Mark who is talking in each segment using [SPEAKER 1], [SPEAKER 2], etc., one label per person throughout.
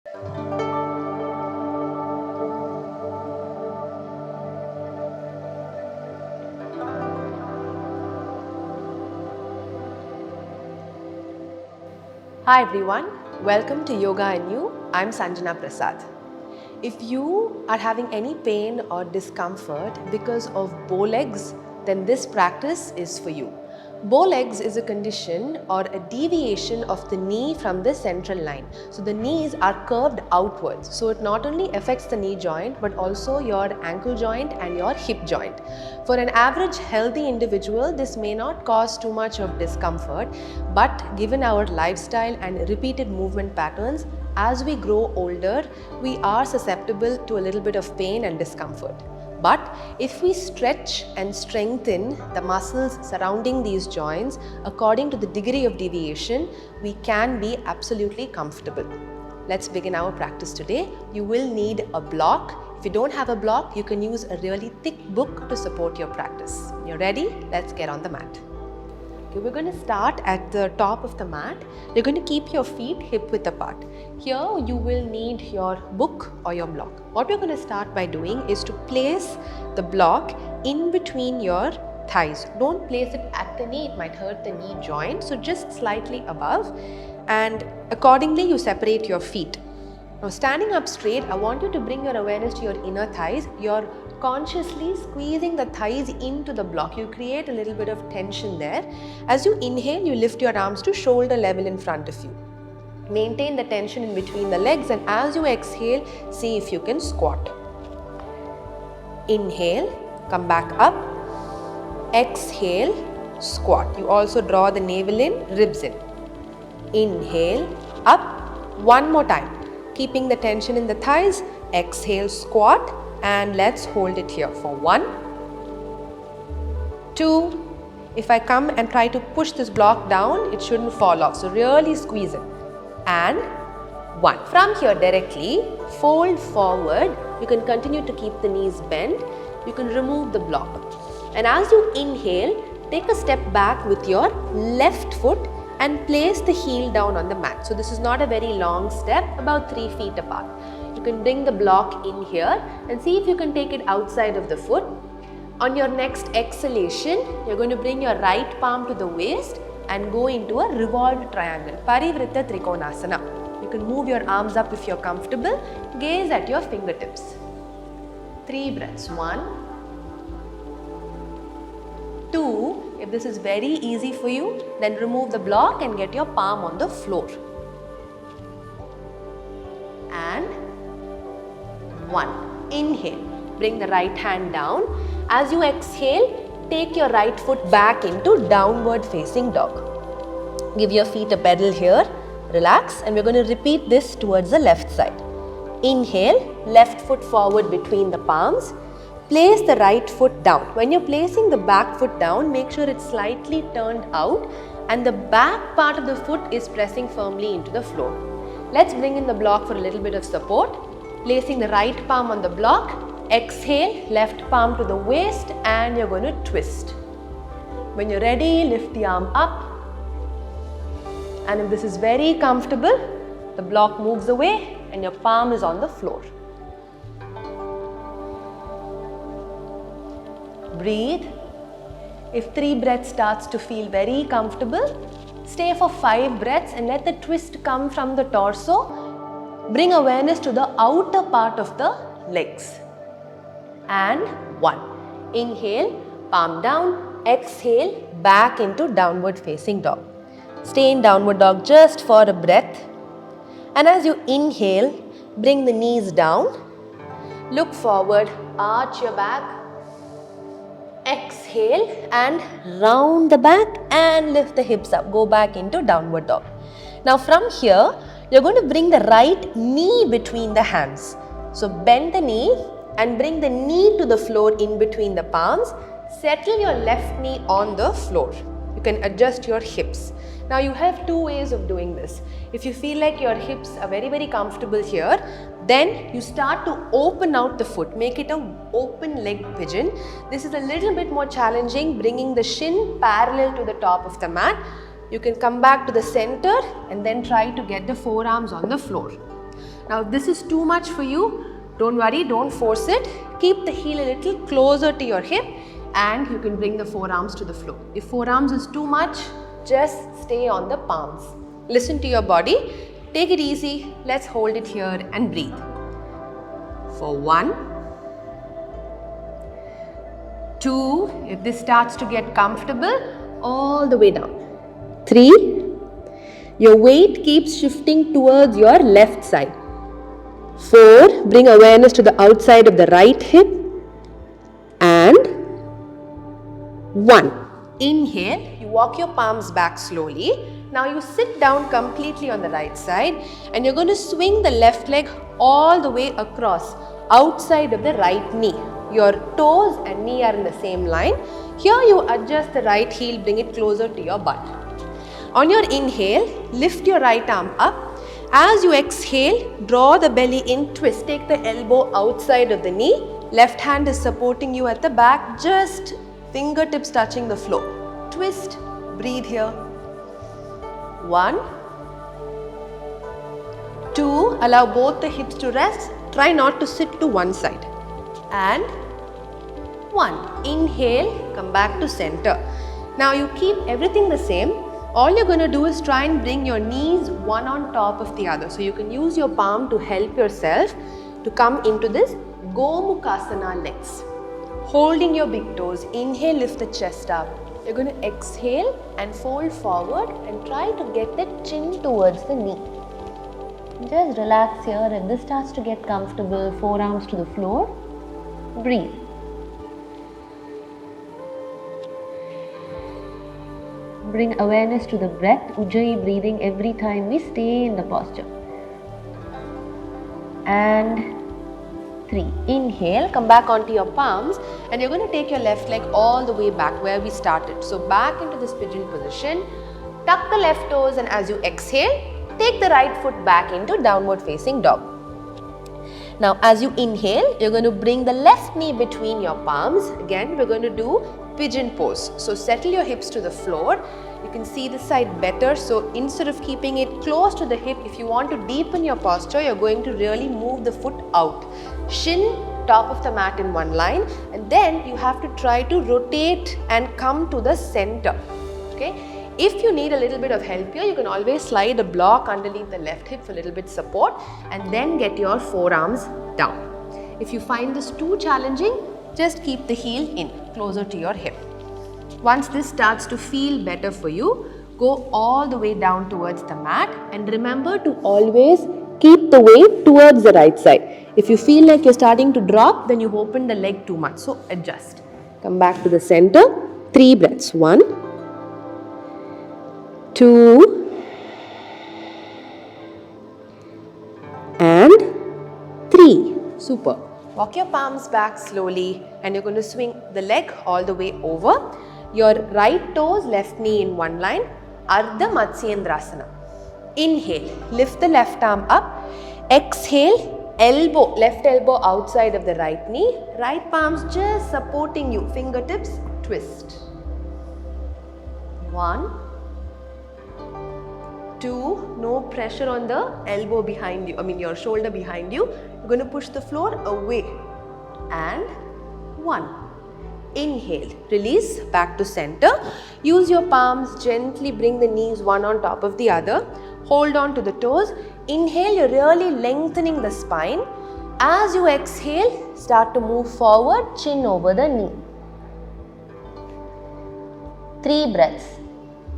[SPEAKER 1] Hi everyone, welcome to Yoga and You. I'm Sanjana Prasad. If you are having any pain or discomfort because of bow legs, then this practice is for you. Bow legs is a condition or a deviation of the knee from the central line. So the knees are curved outwards. So it not only affects the knee joint but also your ankle joint and your hip joint. For an average healthy individual, this may not cause too much of discomfort, but given our lifestyle and repeated movement patterns, as we grow older, we are susceptible to a little bit of pain and discomfort. But if we stretch and strengthen the muscles surrounding these joints according to the degree of deviation, we can be absolutely comfortable. Let's begin our practice today. You will need a block. If you don't have a block, you can use a really thick book to support your practice. You're ready? Let's get on the mat. Okay, we're going to start at the top of the mat. You're going to keep your feet hip width apart. Here you will need your book or your block. What we're going to start by doing is to place the block in between your thighs. Don't place it at the knee, it might hurt the knee joint. So just slightly above, and accordingly you separate your feet. Now standing up straight, I want you to bring your awareness to your inner thighs. You're consciously squeezing the thighs into the block. You create a little bit of tension there. As you inhale, you lift your arms to shoulder level in front of you. Maintain the tension in between the legs, and as you exhale, see if you can squat. Inhale, come back up. Exhale, squat. You also draw the navel in, ribs in. Inhale, up. One more time. Keeping the tension in the thighs. Exhale, squat. And let's hold it here for 1, 2. If I come and try to push this block down, it shouldn't fall off. So really squeeze it. And 1. From here directly, fold forward. You can continue to keep the knees bent. You can remove the block. And as you inhale, take a step back with your left foot and place the heel down on the mat. So this is not a very long step, about 3 feet apart. You can bring the block in here and see if you can take it outside of the foot. On your next exhalation, you're going to bring your right palm to the waist and go into a revolved triangle, Parivritta Trikonasana. You can move your arms up if you're comfortable. Gaze at your fingertips. 3 breaths. 1, 2. If this is very easy for you, then remove the block and get your palm on the floor. And 1. Inhale. Bring the right hand down. As you exhale, take your right foot back into downward facing dog. Give your feet a pedal here. Relax, and we're going to repeat this towards the left side. Inhale, left foot forward between the palms. Place the right foot down. When you're placing the back foot down, make sure it's slightly turned out and the back part of the foot is pressing firmly into the floor. Let's bring in the block for a little bit of support. Placing the right palm on the block, exhale, left palm to the waist, and you're going to twist. When you're ready, lift the arm up. And if this is very comfortable, the block moves away and your palm is on the floor. Breathe. If 3 breaths starts to feel very comfortable, stay for 5 breaths and let the twist come from the torso. Bring awareness to the outer part of the legs. And 1. Inhale, palm down, exhale, back into downward facing dog. Stay in downward dog just for a breath. And as you inhale, bring the knees down. Look forward, arch your back. Exhale and round the back and lift the hips up. Go back into downward dog. Now from here, you're going to bring the right knee between the hands. So bend the knee and bring the knee to the floor in between the palms. Settle your left knee on the floor. You can adjust your hips. Now you have 2 ways of doing this. If you feel like your hips are very comfortable here, then you start to open out the foot. Make it an open leg pigeon. This is a little bit more challenging, bringing the shin parallel to the top of the mat. You can come back to the center and then try to get the forearms on the floor. Now if this is too much for you, don't worry, don't force it. Keep the heel a little closer to your hip and you can bring the forearms to the floor. If forearms is too much, just stay on the palms. Listen to your body. Take it easy. Let's hold it here and breathe. For 1, 2, if this starts to get comfortable, all the way down. 3, your weight keeps shifting towards your left side. 4, bring awareness to the outside of the right hip. And 1. Inhale, you walk your palms back slowly. Now you sit down completely on the right side and you're going to swing the left leg all the way across, outside of the right knee. Your toes and knee are in the same line. Here you adjust the right heel, bring it closer to your butt. On your inhale, lift your right arm up. As you exhale, draw the belly in, twist. Take the elbow outside of the knee. Left hand is supporting you at the back, just fingertips touching the floor. Twist, breathe here. 1, 2, allow both the hips to rest. Try not to sit to one side. And 1. Inhale, come back to center. Now you keep everything the same. All you're going to do is try and bring your knees one on top of the other. So you can use your palm to help yourself to come into this gomukhasana legs. Holding your big toes, inhale, lift the chest up. You're going to exhale and fold forward and try to get the chin towards the knee. Just relax here. If this starts to get comfortable, forearms to the floor, breathe. Bring awareness to the breath, Ujjayi breathing every time we stay in the posture. And 3. Inhale, come back onto your palms and you're going to take your left leg all the way back where we started. So back into this pigeon position, tuck the left toes and as you exhale, take the right foot back into downward facing dog. Now as you inhale, you're going to bring the left knee between your palms. Again, we're going to do pigeon pose. So settle your hips to the floor. You can see this side better. So instead of keeping it close to the hip, if you want to deepen your posture, you're going to really move the foot out. Shin, top of the mat in one line, and then you have to try to rotate and come to the center. Okay. If you need a little bit of help here, you can always slide a block underneath the left hip for a little bit support and then get your forearms down. If you find this too challenging, just keep the heel in, closer to your hip. Once this starts to feel better for you, go all the way down towards the mat and remember to always keep the weight towards the right side. If you feel like you're starting to drop, then you open the leg too much. So adjust. Come back to the center. 3 breaths. 1, 2, and 3. Super. Walk your palms back slowly and you're going to swing the leg all the way over. Your right toes, left knee in one line. Arthamchendrasana. Inhale, lift the left arm up. Exhale, elbow, left elbow outside of the right knee. Right palms just supporting you. Fingertips, twist. 1, 2, no pressure on the elbow behind you, your shoulder behind you. You're going to push the floor away. And 1. Inhale, release, back to center. Use your palms, gently bring the knees one on top of the other. Hold on to the toes. Inhale, you're really lengthening the spine. As you exhale, start to move forward, chin over the knee. 3 breaths.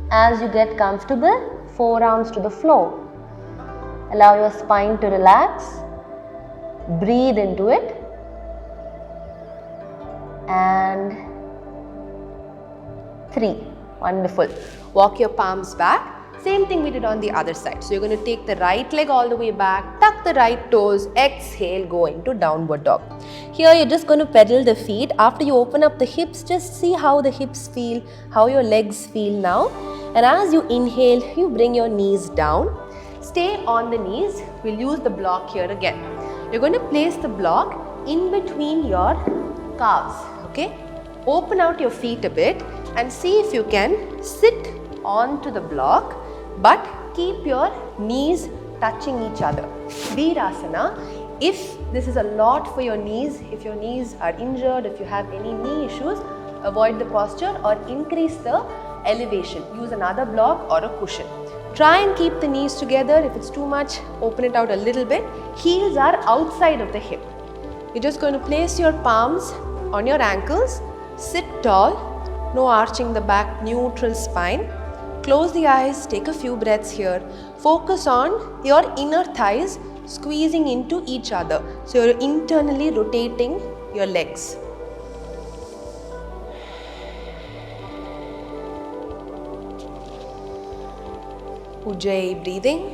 [SPEAKER 1] As you get comfortable, forearms to the floor. Allow your spine to relax. Breathe into it. And 3. Wonderful. Walk your palms back. Same thing we did on the other side. So you're going to take the right leg all the way back, tuck the right toes, exhale, go into downward dog. Here you're just going to pedal the feet. After you open up the hips, just see how the hips feel, how your legs feel now. And as you inhale, you bring your knees down. Stay on the knees. We'll use the block here again. You're going to place the block in between your calves. Okay? Open out your feet a bit and see if you can sit onto the block, but keep your knees touching each other. Virasana, if this is a lot for your knees, if your knees are injured, if you have any knee issues, avoid the posture or increase the elevation. Use another block or a cushion. Try and keep the knees together. If it's too much, open it out a little bit. Heels are outside of the hip. You're just going to place your palms on your ankles. Sit tall. No arching the back, neutral spine. Close the eyes. Take a few breaths here. Focus on your inner thighs squeezing into each other. So you're internally rotating your legs. Ujjayi breathing.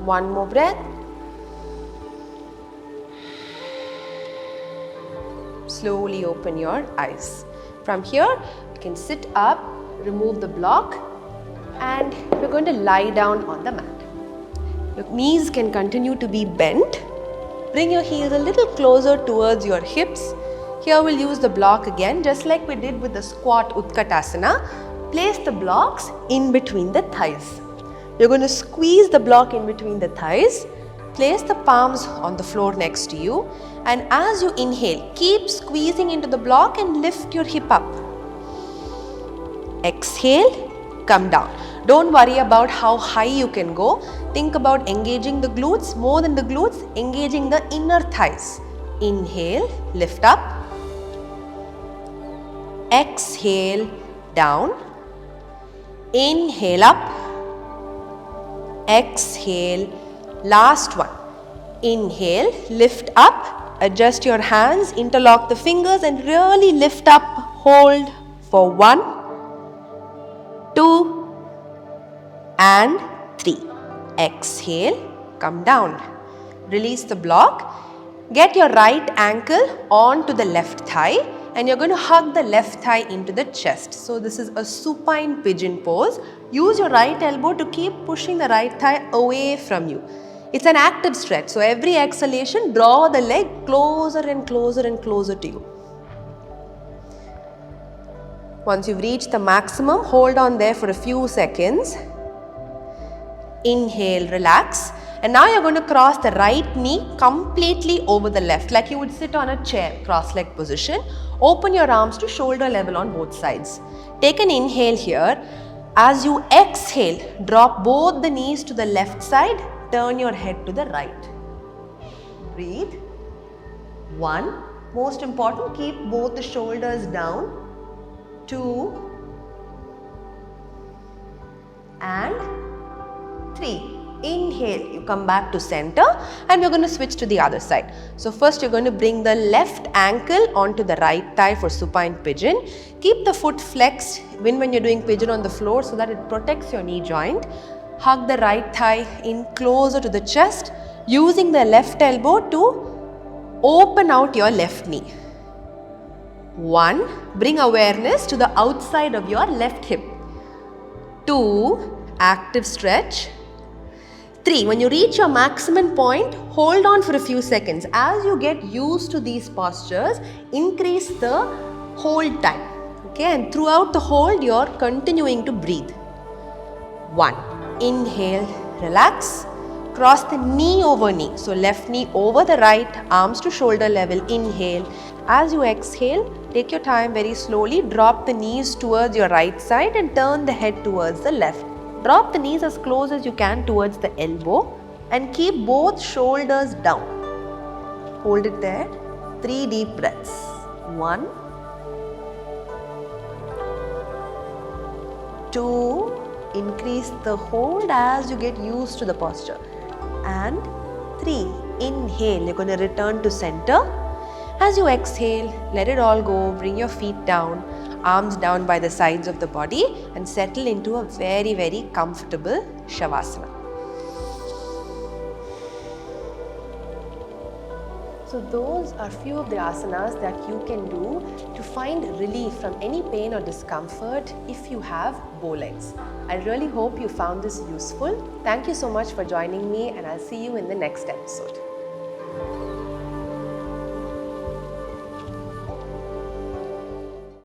[SPEAKER 1] One more breath. Slowly open your eyes. From here, you can sit up, remove the block, and we're going to lie down on the mat. Your knees can continue to be bent. Bring your heels a little closer towards your hips. Here we'll use the block again, just like we did with the squat Utkatasana. Place the blocks in between the thighs. You're going to squeeze the block in between the thighs. Place the palms on the floor next to you, and as you inhale, keep squeezing into the block and lift your hip up. Exhale, come down. Don't worry about how high you can go. Think about engaging the glutes, more than the glutes, engaging the inner thighs. Inhale, lift up. Exhale, down. Inhale up. Exhale. Last one. Inhale, lift up. Adjust your hands, interlock the fingers and really lift up. Hold for 1, 2 and 3. Exhale, come down. Release the block. Get your right ankle onto the left thigh and you're going to hug the left thigh into the chest. So this is a supine pigeon pose. Use your right elbow to keep pushing the right thigh away from you. It's an active stretch. So every exhalation, draw the leg closer and closer and closer to you. Once you've reached the maximum, hold on there for a few seconds. Inhale, relax. And now you're going to cross the right knee completely over the left, like you would sit on a chair, cross-leg position. Open your arms to shoulder level on both sides. Take an inhale here. As you exhale, drop both the knees to the left side. Turn your head to the right. Breathe. 1. Most important, keep both the shoulders down. 2 and 3. Inhale, you come back to center and we're going to switch to the other side. So first you're going to bring the left ankle onto the right thigh for supine pigeon. Keep the foot flexed when you're doing pigeon on the floor so that it protects your knee joint. Hug the right thigh in closer to the chest, using the left elbow to open out your left knee. 1. Bring awareness to the outside of your left hip. 2. Active stretch. 3. When you reach your maximum point, hold on for a few seconds. As you get used to these postures, increase the hold time. Okay, and throughout the hold, you're continuing to breathe. 1. Inhale, relax. Cross the knee over knee. So left knee over the right, arms to shoulder level. Inhale. As you exhale, take your time very slowly. Drop the knees towards your right side and turn the head towards the left. Drop the knees as close as you can towards the elbow and keep both shoulders down. Hold it there. 3 deep breaths. 1, 2, increase the hold as you get used to the posture. And 3, inhale, you're going to return to center. As you exhale, let it all go, bring your feet down, arms down by the sides of the body and settle into a very, very comfortable shavasana. So those are few of the asanas that you can do to find relief from any pain or discomfort if you have bow legs. I really hope you found this useful. Thank you so much for joining me and I'll see you in the next episode.